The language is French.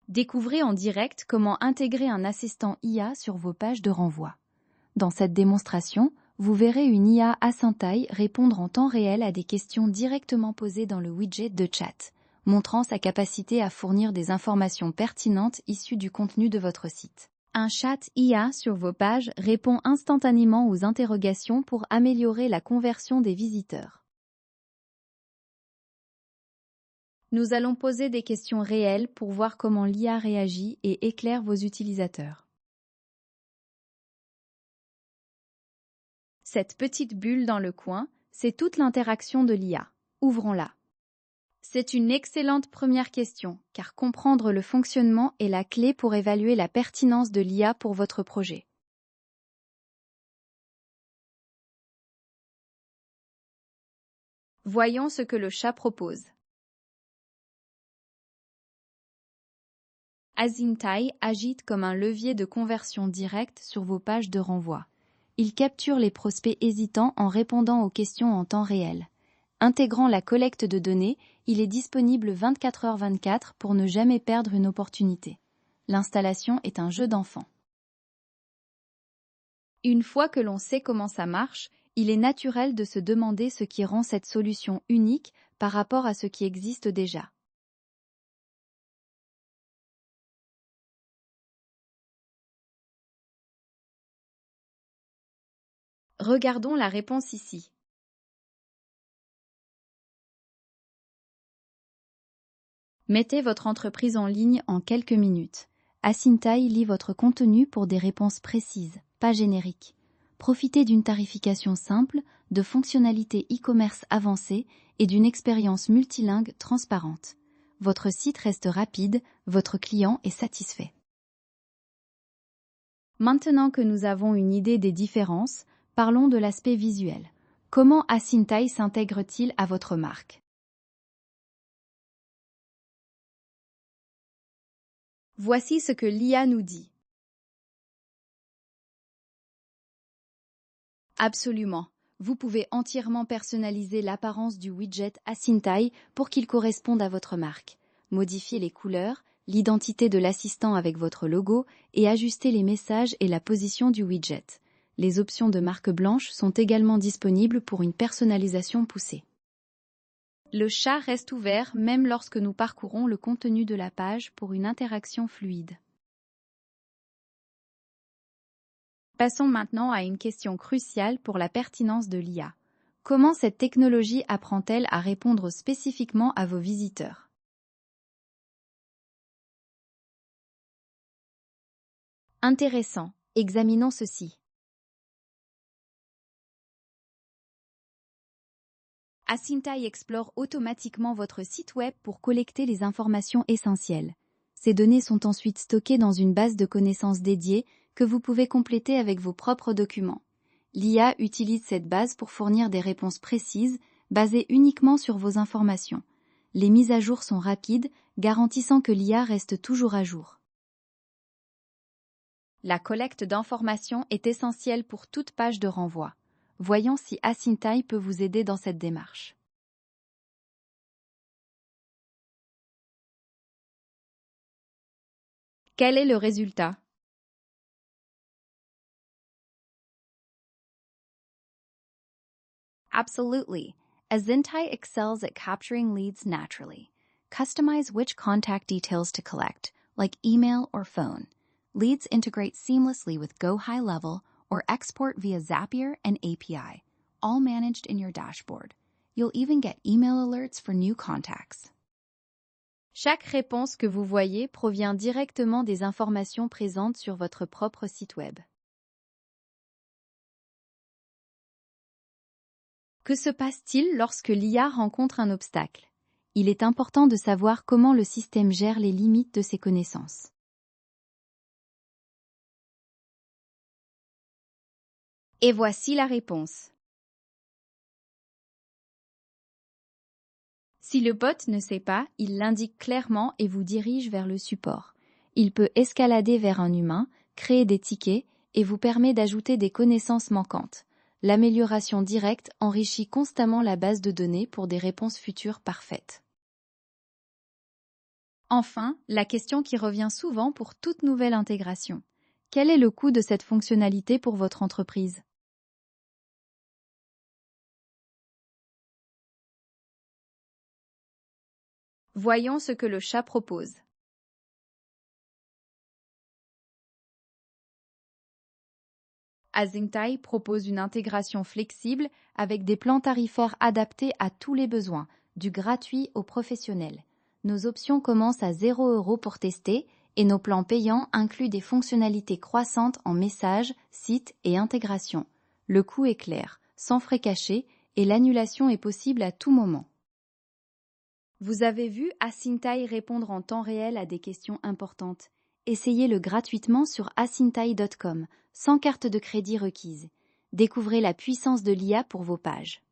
Découvrez en direct comment intégrer un assistant IA sur vos pages de renvoi. Dans cette démonstration, vous verrez une IA Asyntai répondre en temps réel à des questions directement posées dans le widget de chat, montrant sa capacité à fournir des informations pertinentes issues du contenu de votre site. Un chat IA sur vos pages répond instantanément aux interrogations pour améliorer la conversion des visiteurs. Nous allons poser des questions réelles pour voir comment l'IA réagit et éclaire vos utilisateurs. Cette petite bulle dans le coin, c'est toute l'interaction de l'IA. Ouvrons-la. C'est une excellente première question, car comprendre le fonctionnement est la clé pour évaluer la pertinence de l'IA pour votre projet. Voyons ce que le chat propose. Asyntai agite comme un levier de conversion directe sur vos pages de renvoi. Il capture les prospects hésitants en répondant aux questions en temps réel. Intégrant la collecte de données, il est disponible 24h/24 pour ne jamais perdre une opportunité. L'installation est un jeu d'enfant. Une fois que l'on sait comment ça marche, il est naturel de se demander ce qui rend cette solution unique par rapport à ce qui existe déjà. Regardons la réponse ici. Mettez votre entreprise en ligne en quelques minutes. Asyntai lit votre contenu pour des réponses précises, pas génériques. Profitez d'une tarification simple, de fonctionnalités e-commerce avancées et d'une expérience multilingue transparente. Votre site reste rapide, votre client est satisfait. Maintenant que nous avons une idée des différences, parlons de l'aspect visuel. Comment Asyntai s'intègre-t-il à votre marque ? Voici ce que l'IA nous dit. Absolument. Vous pouvez entièrement personnaliser l'apparence du widget Asyntai pour qu'il corresponde à votre marque. Modifier les couleurs, l'identité de l'assistant avec votre logo et ajuster les messages et la position du widget. Les options de marque blanche sont également disponibles pour une personnalisation poussée. Le chat reste ouvert même lorsque nous parcourons le contenu de la page pour une interaction fluide. Passons maintenant à une question cruciale pour la pertinence de l'IA. Comment cette technologie apprend-elle à répondre spécifiquement à vos visiteurs ? Intéressant. Examinons ceci. Asyntai explore automatiquement votre site web pour collecter les informations essentielles. Ces données sont ensuite stockées dans une base de connaissances dédiée que vous pouvez compléter avec vos propres documents. L'IA utilise cette base pour fournir des réponses précises, basées uniquement sur vos informations. Les mises à jour sont rapides, garantissant que l'IA reste toujours à jour. La collecte d'informations est essentielle pour toute page de renvoi. Voyons si Asyntai peut vous aider dans cette démarche. Quel est le résultat ? Absolutely. Asyntai excels at capturing leads naturally. Customize which contact details to collect, like email or phone. Leads integrate seamlessly with Go High Level or export via Zapier and API, all managed in your dashboard. You'll even get email alerts for new contacts. Chaque réponse que vous voyez provient directement des informations présentes sur votre propre site web. Que se passe-t-il lorsque l'IA rencontre un obstacle ? Il est important de savoir comment le système gère les limites de ses connaissances. Et voici la réponse. Si le bot ne sait pas, il l'indique clairement et vous dirige vers le support. Il peut escalader vers un humain, créer des tickets et vous permet d'ajouter des connaissances manquantes. L'amélioration directe enrichit constamment la base de données pour des réponses futures parfaites. Enfin, la question qui revient souvent pour toute nouvelle intégration. Quel est le coût de cette fonctionnalité pour votre entreprise? Voyons ce que le chat propose. Azingtai propose une intégration flexible avec des plans tarifaires adaptés à tous les besoins, du gratuit au professionnel. Nos options commencent à 0 € pour tester et nos plans payants incluent des fonctionnalités croissantes en messages, sites et intégration. Le coût est clair, sans frais cachés et l'annulation est possible à tout moment. Vous avez vu Asyntai répondre en temps réel à des questions importantes. Essayez-le gratuitement sur asyntai.com, sans carte de crédit requise. Découvrez la puissance de l'IA pour vos pages.